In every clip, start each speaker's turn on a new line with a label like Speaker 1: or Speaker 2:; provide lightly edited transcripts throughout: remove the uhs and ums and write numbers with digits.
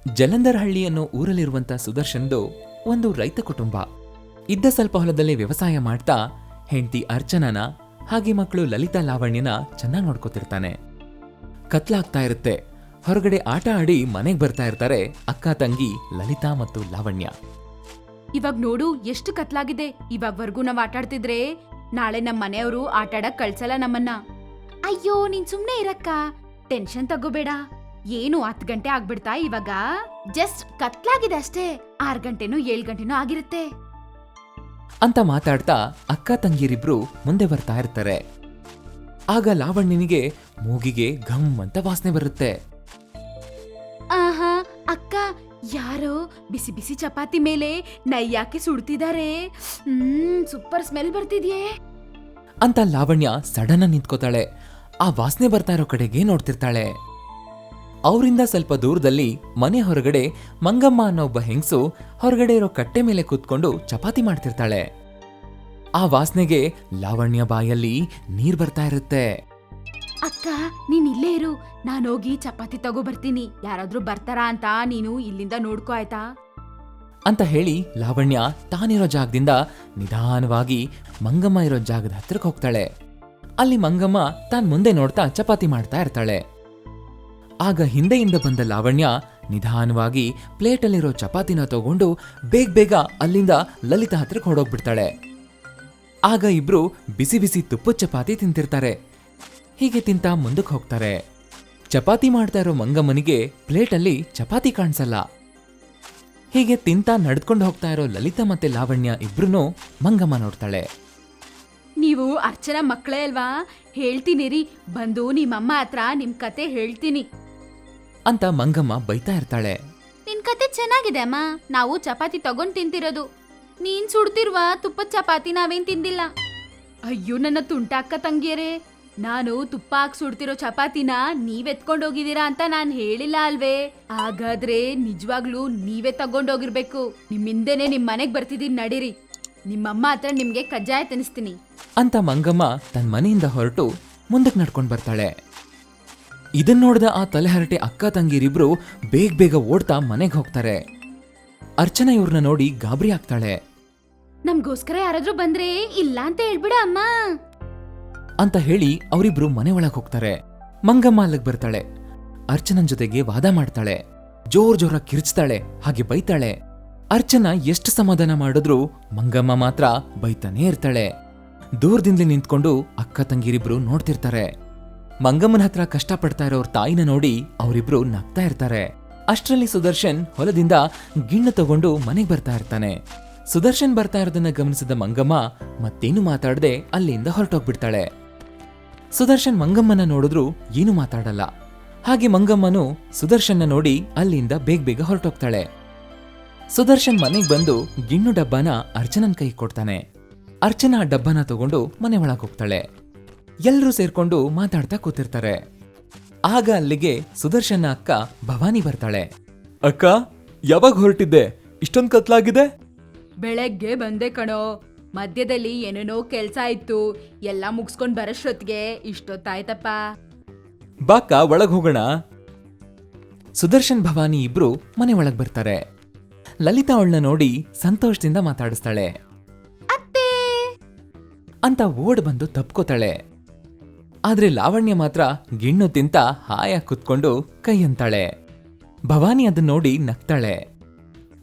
Speaker 1: ಜಲಂಧರಹಳ್ಳಿ ಅನ್ನೋ ಊರಲ್ಲಿರುವಂತ ಸುದರ್ಶನ್ದು ಒಂದು ರೈತ ಕುಟುಂಬ. ಇದ್ದ ಸ್ವಲ್ಪ ಹೊಲದಲ್ಲಿ ವ್ಯವಸಾಯ ಮಾಡ್ತಾ ಹೆಂಡತಿ ಅರ್ಚನಾನ ಹಾಗೆ ಮಕ್ಕಳು ಲಲಿತಾ ಲಾವಣ್ಯನ ಚೆನ್ನಾಗಿ ನೋಡ್ಕೋತಿರ್ತಾನೆ. ಕತ್ಲಾಗ್ತಾ ಇರುತ್ತೆ. ಹೊರಗಡೆ ಆಟ ಆಡಿ ಮನೆಗ್ ಬರ್ತಾ ಇರ್ತಾರೆ ಅಕ್ಕ ತಂಗಿ ಲಲಿತಾ ಮತ್ತು ಲಾವಣ್ಯ.
Speaker 2: ಇವಾಗ ನೋಡು ಎಷ್ಟು ಕತ್ಲಾಗಿದೆ. ಇವಾಗ್ವರ್ಗೂ ನಾವ್ ಆಟಾಡ್ತಿದ್ರೆ ನಾಳೆ ನಮ್ ಮನೆಯವರು ಆಟಾಡಕ್ ಕಳ್ಸಲ್ಲ ನಮ್ಮನ್ನ. ಅಯ್ಯೋ ನೀನ್ ಸುಮ್ನೆ ಇರಕ್ಕ, ಟೆನ್ಷನ್ ತಗೋಬೇಡ. ಏನು 10 ಗಂಟೆ ಆಗ್ಬಿಡ್ತಾ ಇವಾಗ? ಜಸ್ಟ್ ಕತ್ಲಾಗಿದೆ ಅಷ್ಟೇ. 6 ಗಂಟೆನೋ 7 ಗಂಟೆನೋ ಆಗಿರುತ್ತೆ
Speaker 1: ಅಂತ ಮಾತಾಡ್ತಾ ಅಕ್ಕ ತಂಗಿರಿಬ್ರು ಮುಂದೆ ಬರ್ತಾ ಇರ್ತಾರೆ. ಆಗ ಲಾವಣ್ಯನಿಗೆ ಮೂಗಿಗೆ ಘಮ್ ಅಂತ ವಾಸನೆ ಬರುತ್ತೆ.
Speaker 2: ಆಹಾ ಅಕ್ಕ, ಯಾರೋ ಬಿಸಿ ಬಿಸಿ ಚಪಾತಿ ಮೇಲೆ ನೈಯಾಕಿ ಸುಡ್ತಿದ್ದಾರೆ. ಸೂಪರ್ ಸ್ಮೆಲ್ ಬರ್ತಿದ್ಯೆ
Speaker 1: ಅಂತ ಲಾವಣ್ಯ ಸಡನ್ ನಿಂತ್ಕೋತಾಳೆ. ಆ ವಾಸನೆ ಬರ್ತಾ ಇರೋ ಕಡೆಗೆ ನೋಡ್ತಿರ್ತಾಳೆ. ಅವರಿಂದ ಸ್ವಲ್ಪ ದೂರದಲ್ಲಿ ಮನೆ ಹೊರಗಡೆ ಮಂಗಮ್ಮ ಅನ್ನೋ ಒಬ್ಬ ಹೆಂಗಸು ಹೊರಗಡೆ ಇರೋ ಕಟ್ಟೆ ಮೇಲೆ ಕೂತ್ಕೊಂಡು ಚಪಾತಿ ಮಾಡ್ತಿರ್ತಾಳೆ. ಆ ವಾಸನೆಗೆ ಲಾವಣ್ಯ ಬಾಯಲ್ಲಿ ನೀರ್ ಬರ್ತಾ ಇರುತ್ತೆ.
Speaker 2: ಅಕ್ಕ ನೀನ್ ಇಲ್ಲೇ ಇರು, ನಾನೋಗಿ ಚಪಾತಿ ತಗೋ ಬರ್ತೀನಿ. ಯಾರಾದ್ರೂ ಬರ್ತಾರಾ ಅಂತ ನೀನು ಇಲ್ಲಿಂದ ನೋಡ್ಕೋ ಆಯ್ತಾ
Speaker 1: ಅಂತ ಹೇಳಿ ಲಾವಣ್ಯ ತಾನಿರೋ ಜಾಗದಿಂದ ನಿಧಾನವಾಗಿ ಮಂಗಮ್ಮ ಇರೋ ಜಾಗದ ಹತ್ರಕ್ಕೆ ಹೋಗ್ತಾಳೆ. ಅಲ್ಲಿ ಮಂಗಮ್ಮ ತಾನ್ ಮುಂದೆ ನೋಡ್ತಾ ಚಪಾತಿ ಮಾಡ್ತಾ ಇರ್ತಾಳೆ. ಆಗ ಹಿಂದೆಯಿಂದ ಬಂದ ಲಾವಣ್ಯ ನಿಧಾನವಾಗಿ ಪ್ಲೇಟಲ್ಲಿರೋ ಚಪಾತಿನ ತಗೊಂಡು ಬೇಗ ಅಲ್ಲಿಂದ ಲಲಿತಾ ಹತ್ರಕ್ಕೆ ಹೊಡೋಗ್ಬಿಡ್ತಾಳೆ. ಆಗ ಇಬ್ರು ಬಿಸಿ ಬಿಸಿ ತುಪ್ಪದ ಚಪಾತಿ ತಿಂತಿರ್ತಾರೆ. ಹೀಗೆ ತಿಂತ ಮುಂದಕ್ಕೆ ಹೋಗ್ತಾರೆ. ಚಪಾತಿ ಮಾಡ್ತಾ ಇರೋ ಮಂಗಮ್ಮನಿಗೆ ಪ್ಲೇಟಲ್ಲಿ ಚಪಾತಿ ಕಾಣಿಸಲ್ಲ. ಹೀಗೆ ತಿಂತ ನಡ್ಕೊಂಡು ಹೋಗ್ತಾ ಇರೋ ಲಲಿತಾ ಮತ್ತೆ ಲಾವಣ್ಯ ಇಬ್ರು ಮಂಗಮ್ಮ ನೋಡ್ತಾಳೆ.
Speaker 2: ನೀವು ಅರ್ಚನಾ ಮಕ್ಕಳೇ ಅಲ್ವಾ, ಹೇಳ್ತೀನಿ ರೀ, ಬಂದು ನಿಮ್ಮಮ್ಮ ಹತ್ರ ನಿಮ್ ಕತೆ ಹೇಳ್ತೀನಿ
Speaker 1: ಅಂತ ಮಂಗಮ್ಮ ಬೈತಾ ಇರ್ತಾಳೆ.
Speaker 2: ನಿನ್ ಕತೆ ಚೆನ್ನಾಗಿದೆ ಅಮ್ಮ, ನಾವು ಚಪಾತಿ ತಗೊಂಡ್ ತಿಂತಿರೋದು. ನೀನ್ ಸುಡ್ತಿರುವ ತುಪ್ಪದ ಚಪಾತಿ ನಾವೇನ್ ತಿಂದಿಲ್ಲ. ಅಯ್ಯೋ ನನ್ನ ತುಂಟ ಅಕ್ಕ ತಂಗಿಯರೇ, ನಾನು ತುಪ್ಪ ಹಾಕಿ ಸುಡ್ತಿರೋ ಚಪಾತಿನ ನೀವೆತ್ಕೊಂಡೋಗಿದ್ದೀರಾ ಅಂತ ನಾನ್ ಹೇಳಿಲ್ಲ ಅಲ್ವೇ? ಹಾಗಾದ್ರೆ ನಿಜವಾಗ್ಲೂ ನೀವೇ ತಗೊಂಡೋಗಿರ್ಬೇಕು. ನಿಮ್ಮಿಂದನೇ ನಿಮ್ ಮನೆಗ್ ಬರ್ತಿದೀನಿ, ನಡೀರಿ. ನಿಮ್ಮಮ್ಮ ಹತ್ರ ನಿಮ್ಗೆ ಕಜ್ಜಾಯ ತಿನ್ನಿಸ್ತೀನಿ
Speaker 1: ಅಂತ ಮಂಗಮ್ಮ ತನ್ನ ಮನೆಯಿಂದ ಹೊರಟು ಮುಂದಕ್ಕೆ ನಡ್ಕೊಂಡ್ ಬರ್ತಾಳೆ. ಇದನ್ ನೋಡ್ದ ಆ ತಲೆಹರಟೆ ಅಕ್ಕ ತಂಗಿರಿಬ್ರು ಬೇಗ ಓಡ್ತಾ ಮನೆಗೆ ಹೋಗ್ತಾರೆ. ಅರ್ಚನಾ ಇವ್ರನ್ನ ನೋಡಿ ಗಾಬರಿ ಆಗ್ತಾಳೆ.
Speaker 2: ನಮ್ಗೋಸ್ಕರ ಯಾರಾದ್ರೂ ಬಂದ್ರೆ ಇಲ್ಲ ಅಂತ ಹೇಳ್ಬಿಡ ಅಮ್ಮ
Speaker 1: ಅಂತ ಹೇಳಿ ಅವರಿಬ್ರು ಮನೆ ಒಳಗ್ ಹೋಗ್ತಾರೆ. ಮಂಗಮ್ಮ ಅಲ್ಲಿಗೆ ಬರ್ತಾಳೆ. ಅರ್ಚನನ್ ಜೊತೆಗೆ ವಾದ ಮಾಡ್ತಾಳೆ. ಜೋರಾಗಿ ಕಿರ್ಚ್ತಾಳೆ, ಹಾಗೆ ಬೈತಾಳೆ. ಅರ್ಚನಾ ಎಷ್ಟು ಸಮಾಧಾನ ಮಾಡಿದ್ರು ಮಂಗಮ್ಮ ಮಾತ್ರ ಬೈತಾನೇ ಇರ್ತಾಳೆ. ದೂರದಿಂದಲೇ ನಿಂತ್ಕೊಂಡು ಅಕ್ಕ ತಂಗಿರಿಬ್ರು ನೋಡ್ತಿರ್ತಾರೆ. ಮಂಗಮ್ಮನ ಹತ್ರ ಕಷ್ಟಪಡ್ತಾ ಇರೋರ್ ತಾಯಿನ ನೋಡಿ ಅವರಿಬ್ರು ನಗ್ತಾ ಇರ್ತಾರೆ. ಅಷ್ಟರಲ್ಲಿ ಸುದರ್ಶನ್ ಹೊಲದಿಂದ ಗಿಣ್ಣು ತಗೊಂಡು ಮನೆಗೆ ಬರ್ತಾ ಇರ್ತಾನೆ. ಸುದರ್ಶನ್ ಬರ್ತಾ ಇರೋದನ್ನ ಗಮನಿಸಿದ ಮಂಗಮ್ಮ ಮತ್ತೇನು ಮಾತಾಡದೆ ಅಲ್ಲಿಂದ ಹೊರಟೋಗ್ಬಿಡ್ತಾಳೆ. ಸುದರ್ಶನ್ ಮಂಗಮ್ಮನ ನೋಡಿದ್ರು ಏನು ಮಾತಾಡಲ್ಲ. ಹಾಗೆ ಮಂಗಮ್ಮನು ಸುದರ್ಶನ್ನ ನೋಡಿ ಅಲ್ಲಿಂದ ಬೇಗ ಹೊರಟೋಗ್ತಾಳೆ. ಸುದರ್ಶನ್ ಮನೆಗ್ ಬಂದು ಗಿಣ್ಣು ಡಬ್ಬನ ಅರ್ಚನನ್ ಕೈ ಕೊಡ್ತಾನೆ. ಅರ್ಚನಾ ಆ ಡಬ್ಬನ ತಗೊಂಡು ಮನೆ ಒಳಗ್ ಹೋಗ್ತಾಳೆ. ಎಲ್ರೂ ಸೇರ್ಕೊಂಡು ಮಾತಾಡ್ತಾ ಕೂತಿರ್ತಾರೆ. ಆಗ ಅಲ್ಲಿಗೆ ಸುದರ್ಶನ್ನ ಅಕ್ಕ ಭವಾನಿ ಬರ್ತಾಳೆ. ಅಕ್ಕ, ಯಾವಾಗ ಹೊರಟಿದ್ದೆ? ಇಷ್ಟೊಂದು ಕತ್ಲಾಗಿದೆ.
Speaker 2: ಬೆಳಗ್ಗೆ ಬಂದೆ ಕಣೋ, ಮಧ್ಯದಲ್ಲಿ ಏನೇನೋ ಕೆಲ್ಸ ಇತ್ತು, ಎಲ್ಲ ಮುಗಿಸ್ಕೊಂಡ್ ಬರೋಷ್ಟೊತ್ತಿಗೆ ಇಷ್ಟೊತ್ತಾಯ್ತಪ್ಪ.
Speaker 1: ಬಾಕ ಒಳಗ್ ಹೋಗೋಣ. ಸುದರ್ಶನ್ ಭವಾನಿ ಇಬ್ರು ಮನೆ ಒಳಗ್ ಬರ್ತಾರೆ. ಲಲಿತಾ ಅವಳನ್ನ ನೋಡಿ ಸಂತೋಷದಿಂದ ಮಾತಾಡಿಸ್ತಾಳೆ.
Speaker 2: ಅತ್ತೆ
Speaker 1: ಅಂತ ಓಡ್ ಬಂದು ತಪ್ಕೋತಾಳೆ. ಆದ್ರೆ ಲಾವಣ್ಯ ಮಾತ್ರ ಗಿಣ್ಣು ತಿಂತ ಹಾಯಾಗಿ ಕುತ್ಕೊಂಡು ಕೈ ಅಂತಾಳೆ. ಭವಾನಿ ಅದನ್ನ ನೋಡಿ ನಗ್ತಾಳೆ.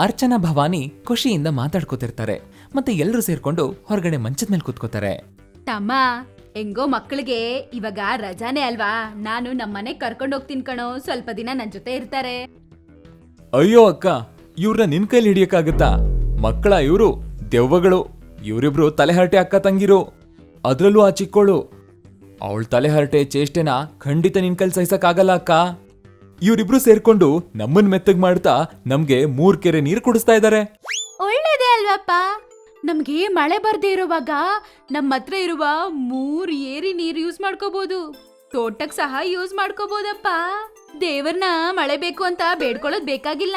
Speaker 1: ಅರ್ಚನಾ ಭವಾನಿ ಖುಷಿಯಿಂದ ಮಾತಾಡ್ಕೋತಿರ್ತಾರೆ. ಮತ್ತೆ ಎಲ್ರೂ ಸೇರ್ಕೊಂಡು ಹೊರಗಡೆ ಮಂಚದ ಮೇಲೆ ಕೂತ್ಕೋತಾರೆ.
Speaker 2: ತಮ್ಮ, ಹೆಂಗೋ ಮಕ್ಕಳಿಗೆ ಇವಾಗ ರಜಾನೇ ಅಲ್ವಾ, ನಾನು ನಮ್ಮನೆಗ್ ಕರ್ಕೊಂಡ್ ಹೋಗ್ತೀನಿ ಕಣೋ, ಸ್ವಲ್ಪ ದಿನ ನನ್ ಜೊತೆ ಇರ್ತಾರೆ.
Speaker 1: ಅಯ್ಯೋ ಅಕ್ಕ, ಇವ್ರನ್ನ ನಿನ್ ಕೈಲಿ ಹಿಡಿಯಕ್ಕಾಗತ್ತಾ? ಮಕ್ಕಳ ಇವ್ರು ದೆವ್ವಗಳು. ಇವರಿಬ್ರು ತಲೆಹರಟೆ ಅಕ್ಕ ತಂಗಿರು. ಅದ್ರಲ್ಲೂ ಆ ಚಿಕ್ಕೋಳು, ಅವಳ ತಲೆಹರಟೆ ಚೇಷ್ಟೆನ ಖಂಡಿತ ನಿನ್ ಕೈಲಿ ಸಹಿಸಕ್ಕಾಗಲ್ಲ ಅಕ್ಕ. ಇವರಿಬ್ರು ಸೇರ್ಕೊಂಡು ನಮ್ಮನ್ ಮೆತ್ತಗ್ ಮಾಡ್ತಾ ನಮ್ಗೆ 3 ಕೆರೆ ನೀರು ಕುಡಿಸ್ತಾ ಇದಾರೆ.
Speaker 2: ಒಳ್ಳೇದೇ ಅಲ್ವಪ್ಪ, ನಮ್ಗೆ ಮಳೆ ಬರ್ದೇ ಇರುವಾಗ ನಮ್ಮ ಹತ್ರ ಇರುವ 3 ಏರಿ ನೀರು ಯೂಸ್ ಮಾಡ್ಕೋಬಹುದು. ತೋಟಕ್ ಸಹ ಯೂಸ್ ಮಾಡ್ಕೋಬಹುದಪ್ಪ. ದೇವರ್ನ ಮಳೆ ಬೇಕು ಅಂತ ಬೇಡ್ಕೊಳ್ಳೋದ್ ಬೇಕಾಗಿಲ್ಲ.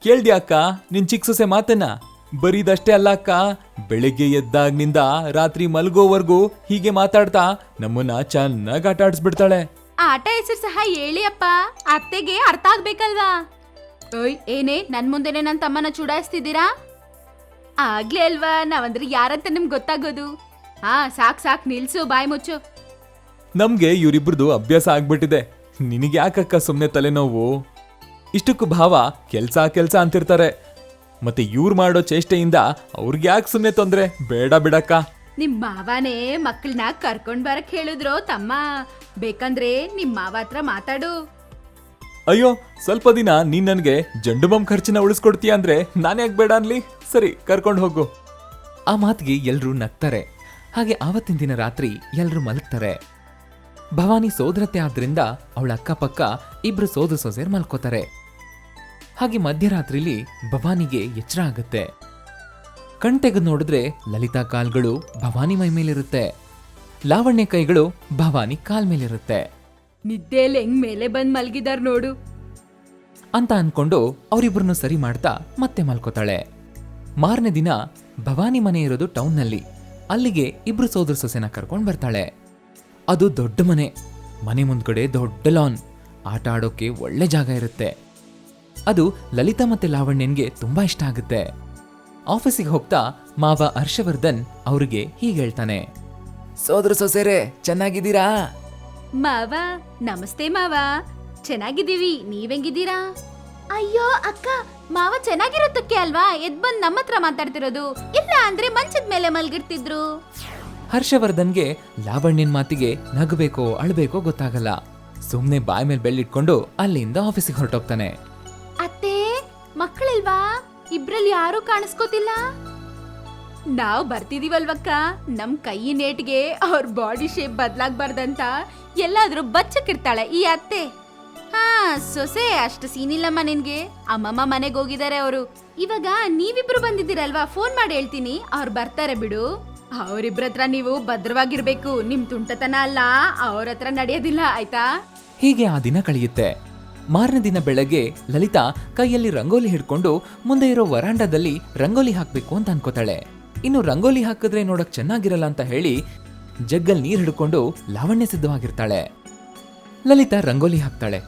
Speaker 1: ಕೇಳ್ದ್ಯಾ ಅಕ್ಕ ನಿನ್ ಚಿಕ್ಕ ಸೊಸೆ ಮಾತನ್ನ? ಬರೀದಷ್ಟೇ ಅಲ್ಲ ಅಕ್ಕ, ಬೆಳಿಗ್ಗೆ ಎದ್ದಾಗ್ನಿಂದ ರಾತ್ರಿ ಮಲ್ಗೋವರ್ಗೂ ಹೀಗೆ ಮಾತಾಡ್ತಾ ನಮ್ಮನ್ನ ಚೆನ್ನಾಗ್ ಆಟ ಆಡಿಸ್ಬಿಡ್ತಾಳೆ.
Speaker 2: ಆಟ ಹೆಸರು ಸಹ ಹೇಳಿ ಅಪ್ಪ, ಅತ್ತೆಗೆ ಅರ್ಥ ಆಗ್ಬೇಕಲ್ವಾ? ಓಯ್ ಏನೇ ನನ್ ಮುಂದೆನೆ ನನ್ ತಮ್ಮನ ಚುಡಾಯಿಸ್ತಿದ್ದೀರಾ? ಆಗ್ಲೇ ಅಲ್ವಾ ನಾವಂದ್ರೆ ಯಾರಂತ ನಿಮ್ಗೆ ಗೊತ್ತಾಗೋದು. ಹಾ ಸಾಕ್ ನಿಲ್ಸು, ಬಾಯ್ ಮುಚ್ಚು.
Speaker 1: ನಮ್ಗೆ ಇವರಿಬ್ರದು ಅಭ್ಯಾಸ ಆಗ್ಬಿಟ್ಟಿದೆ. ನಿನಗೆ ಯಾಕಕ್ಕ ಸುಮ್ಮನೆ ತಲೆನೋವು? ಇಷ್ಟಕ್ಕೂ ಭಾವ ಕೆಲ್ಸ ಅಂತಿರ್ತಾರೆ. ಮತ್ತೆ ಇವ್ರು ಮಾಡೋ ಚೇಷ್ಟೆಯಿಂದ ಅವ್ರಿಗೆ ಯಾಕೆ ಸುಮ್ಮನೆ ತೊಂದ್ರೆ? ಬೇಡ ಬಿಡಕ್ಕ.
Speaker 2: ನಿಮ್ ಮಾವನೇ ಮಕ್ಕಳನ್ನ ಕರ್ಕೊಂಡ್ ಬರಕ್ ಹೇಳಿದ್ರು ತಮ್ಮ. ಬೇಕಂದ್ರೆ ನಿಮ್ ಮಾವ ಹತ್ರ ಮಾತಾಡು.
Speaker 1: ಅಯ್ಯೋ, ಸ್ವಲ್ಪ ದಿನ ನೀನ್ ನನ್ಗೆ ಜಂಡು ಬಾಂಬ್ ಖರ್ಚಿನ ಉಳಿಸ್ಕೊಡ್ತೀಯ ಅಂದ್ರೆ ನಾನು ಯಾಕೆ ಬೇಡ ಅನ್ಲಿ? ಸರಿ, ಕರ್ಕೊಂಡು ಹೋಗು. ಆ ಮಾತಿಗೆ ಎಲ್ರೂ ನಗ್ತಾರೆ. ಹಾಗೆ ಆವತ್ತಿನ ದಿನ ರಾತ್ರಿ ಎಲ್ರೂ ಮಲಗ್ತಾರೆ. ಭವಾನಿ ಸೋದರತೆ ಆದ್ರಿಂದ ಅವಳ ಅಕ್ಕಪಕ್ಕ ಇಬ್ರು ಸೋದರ ಸೊಸೆರ್ ಮಲ್ಕೋತಾರೆ. ಹಾಗೆ ಮಧ್ಯರಾತ್ರಿಲಿ ಭವಾನಿಗೆ ಎಚ್ಚರ ಆಗುತ್ತೆ. ಕಣ್ ತೆಗೆದು ನೋಡಿದ್ರೆ ಲಲಿತಾ ಕಾಲ್ಗಳು ಭವಾನಿ ಮೈ ಮೇಲಿರುತ್ತೆ. ಲಾವಣ್ಯ ಕೈಗಳು ಭವಾನಿ ಕಾಲ್ ಮೇಲಿರುತ್ತೆ.
Speaker 2: ನಿದ್ದೆಯಲ್ಲಿ ಹೆಂಗ್ ಮೇಲೆ ಬಂದ್ ಮಲ್ಗಿದಾರ್ ನೋಡು
Speaker 1: ಅಂತ ಅನ್ಕೊಂಡು ಅವರಿಬ್ರನ್ನು ಸರಿ ಮಾಡ್ತಾ ಮತ್ತೆ ಮಲ್ಕೋತಾಳೆ. ಮಾರನೇ ದಿನ ಭವಾನಿ ಮನೆ ಇರೋದು ಟೌನ್ನಲ್ಲಿ. ಅಲ್ಲಿಗೆ ಇಬ್ರು ಸೋದರ ಸೊಸೆನ ಕರ್ಕೊಂಡ್ ಬರ್ತಾಳೆ. ಅದು ದೊಡ್ಡ ಮನೆ ಮುಂದ್ಗಡೆ ದೊಡ್ಡ ಲಾನ್, ಆಟ ಆಡೋಕೆ ಒಳ್ಳೆ ಜಾಗ ಇರುತ್ತೆ. ಅದು ಲಲಿತಾ ಮತ್ತೆ ಲಾವಣ್ಯನ್ಗೆ ತುಂಬಾ ಇಷ್ಟ ಆಗುತ್ತೆ. ಆಫೀಸಿಗೆ ಹೋಗ್ತಾ ಮಾವ ಹರ್ಷವರ್ಧನ್ ಅವ್ರಿಗೆ ಹೀಗೆ ಹೇಳ್ತಾನೆ, ಸೋದರ ಸೊಸೆರೆ ಚೆನ್ನಾಗಿದ್ದೀರಾ?
Speaker 2: ಮಾವ ನಮಸ್ತೆ ಮಾವ, ಚೆನ್ನಾಗಿದ್ದೀವಿ, ನೀವೆಂಗಿದ್ದೀರಾ? ಅಯ್ಯೋ ಅಕ್ಕ, ಮಾವ ಚೆನ್ನಾಗಿರೋದಕ್ಕೆ ಅಲ್ವಾ ಎದ್ ಬಂದ್ ನಮ್ಮ ಹತ್ರ ಮಾತಾಡ್ತಿರೋದು, ಇಲ್ಲ ಅಂದ್ರೆ ಮಂಚದ ಮೇಲೆ ಮಲ್ಗಿರ್ತಿದ್ರು.
Speaker 1: ಹರ್ಷವರ್ಧನ್ಗೆ ಲಾವಣ್ಯನ್ ಮಾತಿಗೆ ನಗಬೇಕೋ ಅಳ್ಬೇಕೋ ಗೊತ್ತಾಗಲ್ಲ. ಸುಮ್ನೆ ಬಾಯ್ ಮೇಲೆ ಬೆಳ್ಳಿಟ್ಕೊಂಡು ಅಲ್ಲಿಂದ ಆಫೀಸಿಗೆ ಹೊರಟೋಗ್ತಾನೆ.
Speaker 2: ಅತ್ತೆ ಮಕ್ಕಳಿಲ್ವಾ? ಇಬ್ರಲ್ಲಿ ಯಾರು ಕಾಣಿಸ್ಕೋತಿಲ್ಲ. ನಾವ್ ಬರ್ತಿದೀವಲ್ವಕ್ಕ, ನಮ್ ಕೈ ನೇಟ್ಗೆ ಅವ್ರ ಬಾಡಿ ಶೇಪ್ ಬದ್ಲಾಗ್ಬಾರ್ದಂತ ಎಲ್ಲಾದ್ರೂ ಬಚ್ಚಕ್ಕಿರ್ತಾಳೆ ಈ ಅತ್ತೆ. ಹಾ ಸೊಸೆ ಅಷ್ಟು ಸೀನಿಲ್ಲಮ್ಮ ನಿನ್ಗೆ. ಅಮ್ಮಮ್ಮ ಮನೆಗೆ ಹೋಗಿದ್ದಾರೆ ಅವರು. ಇವಾಗ ನೀವಿಬ್ರು ಬಂದಿದ್ದೀರಲ್ವಾ, ಫೋನ್ ಮಾಡಿ ಹೇಳ್ತೀನಿ, ಅವ್ರು ಬರ್ತಾರೆ ಬಿಡು. ಅವ್ರಿಬ್ರ ಹತ್ರ ನೀವು ಭದ್ರವಾಗಿರ್ಬೇಕು. ನಿಮ್ ತುಂಟತನ ಅಲ್ಲ ಅವ್ರ ಹತ್ರ ನಡೆಯೋದಿಲ್ಲ, ಆಯ್ತಾ?
Speaker 1: ಹೀಗೆ ಆ ದಿನ ಕಳೆಯುತ್ತೆ. ಮಾರನೇ ದಿನ ಬೆಳಗ್ಗೆ ಲಲಿತಾ ಕೈಯಲ್ಲಿ ರಂಗೋಲಿ ಹಿಡ್ಕೊಂಡು ಮುಂದೆ ಇರೋ ವರಾಂಡದಲ್ಲಿ ರಂಗೋಲಿ ಹಾಕ್ಬೇಕು ಅಂತ ಅನ್ಕೋತಾಳೆ. ಇನ್ನು ರಂಗೋಲಿ ಹಾಕಿದ್ರೆ ನೋಡಕ್ ಚೆನ್ನಾಗಿರಲ್ಲ ಅಂತ ಹೇಳಿ ಜಗ್ಗಲ್ ನೀರ್ ಹಿಡ್ಕೊಂಡು ಲಾವಣ್ಯ ಸಿದ್ಧವಾಗಿರ್ತಾಳೆ. ಲಲಿತಾ ರಂಗೋಲಿ ಹಾಕ್ತಾಳೆ,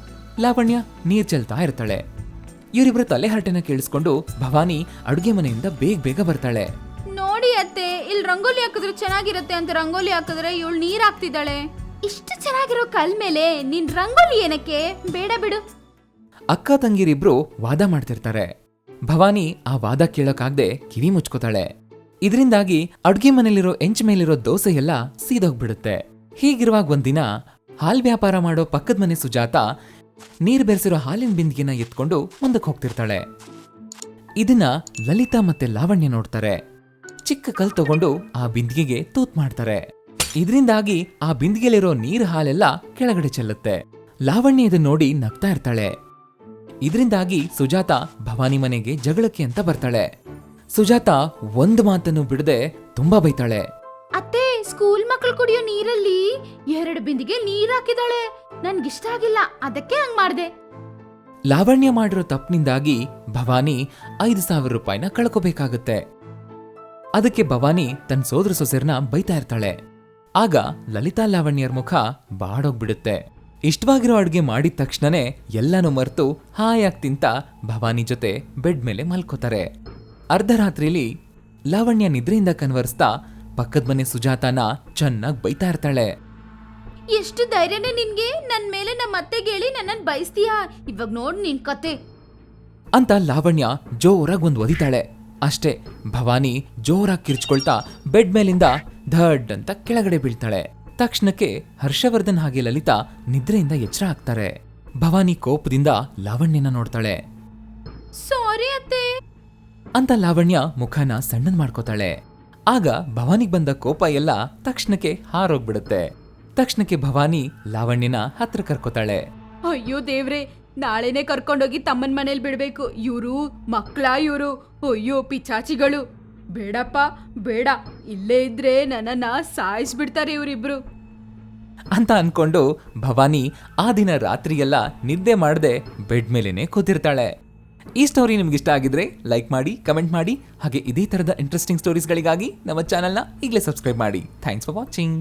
Speaker 1: ಲಾವಣ್ಯ ನೀರ್ ಚೆಲ್ತಾ ಇರ್ತಾಳೆ. ಇವರಿಬ್ರು ತಲೆ ಹರಟೆನ ಕೇಳಿಸ್ಕೊಂಡು ಭವಾನಿ ಅಡುಗೆ ಮನೆಯಿಂದ ಬೇಗ ಬರ್ತಾಳೆ.
Speaker 2: ನೋಡಿ ಅತ್ತೆ, ಇಲ್ಲಿ ರಂಗೋಲಿ ಹಾಕಿದ್ರೆ ಚೆನ್ನಾಗಿರುತ್ತೆ ಅಂತ ರಂಗೋಲಿ ಹಾಕಿದ್ರೆ ಇವಳು ನೀರ್ ಹಾಕ್ತಿದ್ದಾಳೆ. ಇಷ್ಟು ಚೆನ್ನಾಗಿರೋ ಕಲ್ ಮೇಲೆ ನಿನ್ ರಂಗೋಲಿ ಏನಕ್ಕೆ? ಬೇಡ ಬಿಡು.
Speaker 1: ಅಕ್ಕ ತಂಗಿರಿಬ್ರು ವಾದ ಮಾಡ್ತಿರ್ತಾರೆ. ಭವಾನಿ ಆ ವಾದ ಕೇಳೋಕಾಗ್ದೆ ಕಿವಿ ಮುಚ್ಕೋತಾಳೆ. ಇದರಿಂದಾಗಿ ಅಡ್ಗೆ ಮನೇಲಿರೋ ಎಂಚ್ ಮೇಲಿರೋ ದೋಸೆ ಎಲ್ಲ ಸೀದೋಗ್ಬಿಡುತ್ತೆ. ಹೀಗಿರುವಾಗ ಒಂದಿನ ಹಾಲ್ ವ್ಯಾಪಾರ ಮಾಡೋ ಪಕ್ಕದ ಮನೆ ಸುಜಾತ ನೀರ್ ಬೆರೆಸಿರೋ ಹಾಲಿನ ಬಿಂದಿಗೆನ ಎತ್ಕೊಂಡು ಮುಂದಕ್ಕೆ ಹೋಗ್ತಿರ್ತಾಳೆ. ಇದನ್ನ ಲಲಿತಾ ಮತ್ತೆ ಲಾವಣ್ಯ ನೋಡ್ತಾರೆ. ಚಿಕ್ಕ ಕಲ್ ತಗೊಂಡು ಆ ಬಿಂದಿಗೆಗೆ ತೂತ್ ಮಾಡ್ತಾರೆ. ಇದರಿಂದಾಗಿ ಆ ಬಿಂದಿಗೆಲಿರೋ ನೀರ್ ಹಾಲೆಲ್ಲ ಕೆಳಗಡೆ ಚೆಲ್ಲುತ್ತೆ. ಲಾವಣ್ಯ ಇದನ್ನ ನೋಡಿ ನಗ್ತಾ ಇರ್ತಾಳೆ. ಇದರಿಂದಾಗಿ ಸುಜಾತ ಭವಾನಿ ಮನೆಗೆ ಜಗಳಕ್ಕೆ ಅಂತ ಬರ್ತಾಳೆ. ಸುಜಾತ ಒಂದು ಮಾತನ್ನು ಬಿಡದೆ ತುಂಬಾ ಬೈತಾಳೆ.
Speaker 2: ಅತ್ತೆ, ಸ್ಕೂಲ್ ಮಕ್ಕಳು ಕುಡಿಯೋ ನೀರಲ್ಲಿ 2 ಬಿಂದಿಗೆ ನೀರ್ ಹಾಕಿದಾಳೆ. ನನ್ಗಿಷ್ಟ ಆಗಿಲ್ಲ, ಅದಕ್ಕೆ ಹಂಗ್ ಮಾಡ್ದೆ.
Speaker 1: ಲಾವಣ್ಯ ಮಾಡಿರೋ ತಪ್ಪಿನಿಂದಾಗಿ ಭವಾನಿ 5,000 ರೂಪಾಯಿನ ಕಳ್ಕೋಬೇಕಾಗತ್ತೆ. ಅದಕ್ಕೆ ಭವಾನಿ ತನ್ನ ಸೋದರ ಸೊಸೆರ್ನ ಬೈತಾ ಇರ್ತಾಳೆ. ಆಗ ಲಲಿತಾ ಲಾವಣ್ಯರ ಮುಖ ಬಾಡೋಗ್ಬಿಡುತ್ತೆ. ಇಷ್ಟವಾಗಿರೋ ಅಡ್ಗೆ ಮಾಡಿದ ತಕ್ಷಣನೇ ಎಲ್ಲನೂ ಮರೆತು ಹಾಯಾಗಿ ತಿಂತ ಭವಾನಿ ಜೊತೆ ಬೆಡ್ ಮೇಲೆ ಮಲ್ಕೋತಾರೆ. ಅರ್ಧರಾತ್ರಿಲಿ ಲಾವಣ್ಯ ನಿದ್ರೆಯಿಂದ ಕನ್ವರ್ಸ್ತಾ ಪಕ್ಕದ ಮನೆ ಸುಜಾತನ ಚೆನ್ನಾಗಿ ಬೈತಾ ಇರ್ತಾಳೆ.
Speaker 2: ಎಷ್ಟು ಧೈರ್ಯನೇ ನಿನ್ಗೆ? ನನ್ ಮೇಲೆ ನಮ್ಮ ಅತ್ತೆಗೆ ಹೇಳಿ ನನ್ನನ್ ಬಯಸ್ತೀಯಾ? ಇವಾಗ ನೋಡ್ ನಿನ್ ಕತೆ
Speaker 1: ಅಂತ ಲಾವಣ್ಯ ಜೋರಾಗಿ ಒಂದು ಒದಿತಾಳೆ. ಅಷ್ಟೇ, ಭವಾನಿ ಜೋರಾಗಿ ಕಿರ್ಚ್ಕೊಳ್ತಾ ಬೆಡ್ ಮೇಲಿಂದ ಧಡ್ ಅಂತ ಕೆಳಗಡೆ ಬೀಳ್ತಾಳೆ. ತಕ್ಷಣಕ್ಕೆ ಹರ್ಷವರ್ಧನ್ ಹಾಗೆ ಲಲಿತಾ ನಿದ್ರೆಯಿಂದ ಎಚ್ಚರ ಆಗ್ತಾರೆ. ಭವಾನಿ ಕೋಪದಿಂದ ಲಾವಣ್ಯನ ನೋಡ್ತಾಳೆ.
Speaker 2: ಸಾರಿ ಅತ್ತೆ
Speaker 1: ಅಂತ ಲಾವಣ್ಯ ಮುಖನ ಸಣ್ಣನ್ ಮಾಡ್ಕೋತಾಳೆ. ಆಗ ಭವಾನಿಗ್ ಬಂದ ಕೋಪ ಎಲ್ಲ ತಕ್ಷಣಕ್ಕೆ ಹಾರೋಗ್ಬಿಡುತ್ತೆ. ತಕ್ಷಣಕ್ಕೆ ಭವಾನಿ ಲಾವಣ್ಯನ ಹತ್ರ ಕರ್ಕೋತಾಳೆ.
Speaker 2: ಅಯ್ಯೋ ದೇವ್ರೆ, ನಾಳೆನೆ ಕರ್ಕೊಂಡೋಗಿ ತಮ್ಮನ್ ಮನೇಲಿ ಬಿಡ್ಬೇಕು. ಇವ್ರು ಇವ್ರು ಅಯ್ಯೋ ಪಿಚಾಚಿಗಳು. ಬೇಡಪ್ಪ ಬೇಡ, ಇಲ್ಲೇ ಇದ್ರೆ ನನ್ನನ್ನ ಸಾಯಿಸ್ಬಿಡ್ತಾರೆ ಇವರಿಬ್ರು
Speaker 1: ಅಂತ ಅನ್ಕೊಂಡು ಭವಾನಿ ಆ ದಿನ ರಾತ್ರಿಯೆಲ್ಲ ನಿದ್ದೆ ಮಾಡದೆ ಬೆಡ್ ಮೇಲೇನೆ ಕೂತಿರ್ತಾಳೆ. ಈ ಸ್ಟೋರಿ ನಿಮ್ಗೆ ಇಷ್ಟ ಆಗಿದ್ರೆ ಲೈಕ್ ಮಾಡಿ, ಕಮೆಂಟ್ ಮಾಡಿ, ಹಾಗೆ ಇದೇ ತರದ ಇಂಟ್ರೆಸ್ಟಿಂಗ್ ಸ್ಟೋರೀಸ್ಗಳಿಗಾಗಿ ನಮ್ಮ ಚಾನೆಲ್ನ ಈಗಲೇ ಸಬ್ಸ್ಕ್ರೈಬ್ ಮಾಡಿ. Thanks for watching.